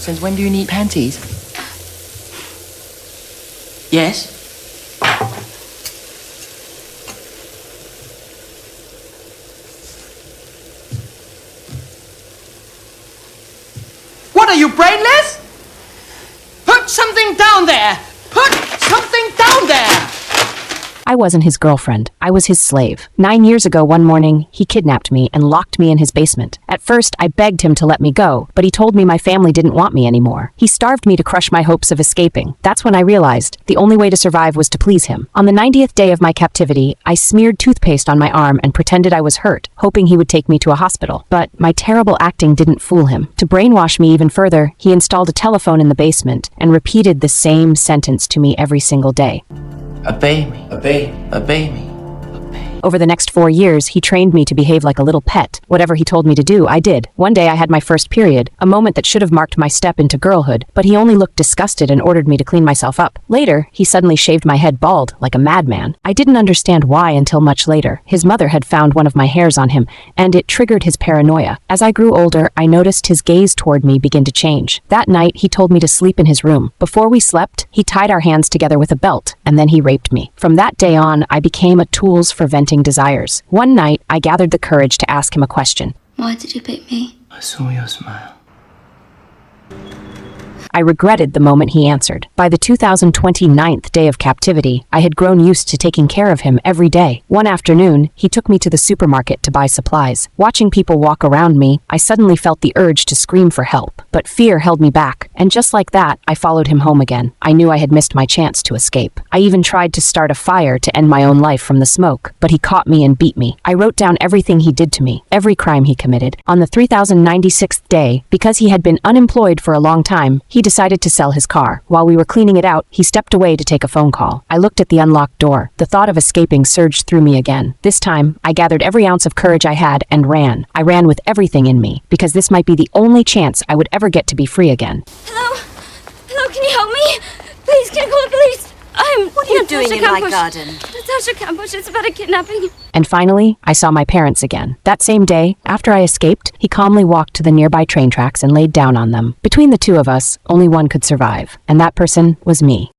Since when do you need panties? Yes? What are you, brainless? Put something down there! Put something down there! I wasn't his girlfriend. I was his slave. 9 years ago, one morning, he kidnapped me and locked me in his basement. At first, I begged him to let me go, but he told me my family didn't want me anymore. He starved me to crush my hopes of escaping. That's when I realized the only way to survive was to please him. On the 90th day of my captivity, I smeared toothpaste on my arm and pretended I was hurt, hoping he would take me to a hospital. But my terrible acting didn't fool him. To brainwash me even further, he installed a telephone in the basement and repeated the same sentence to me every single day. Obey me. Obey. Obey me. Over the next 4 years, he trained me to behave like a little pet. Whatever he told me to do, I did. One day I had my first period, a moment that should have marked my step into girlhood, but he only looked disgusted and ordered me to clean myself up. Later, he suddenly shaved my head bald, like a madman. I didn't understand why until much later. His mother had found one of my hairs on him, and it triggered his paranoia. As I grew older, I noticed his gaze toward me begin to change. That night, he told me to sleep in his room. Before we slept, he tied our hands together with a belt, and then he raped me. From that day on, I became a tool for venting desires. One night, I gathered the courage to ask him a question. Why did you beat me? I saw your smile. I regretted the moment he answered. By the 2029th day of captivity, I had grown used to taking care of him every day. One afternoon, he took me to the supermarket to buy supplies. Watching people walk around me, I suddenly felt the urge to scream for help. But fear held me back, and just like that, I followed him home again. I knew I had missed my chance to escape. I even tried to start a fire to end my own life from the smoke, but he caught me and beat me. I wrote down everything he did to me, every crime he committed. On the 3096th day, because he had been unemployed for a long time, he decided to sell his car. While we were cleaning it out, he stepped away to take a phone call. I looked at the unlocked door. The thought of escaping surged through me again. This time, I gathered every ounce of courage I had and ran. I ran with everything in me, because this might be the only chance I would ever get to be free again. Hello? Hello, can you help me? Please, can you call the police? What are you doing in my garden? Natasha Campush, it's about a kidnapping. And finally, I saw my parents again. That same day, after I escaped, he calmly walked to the nearby train tracks and laid down on them. Between the two of us, only one could survive, and that person was me.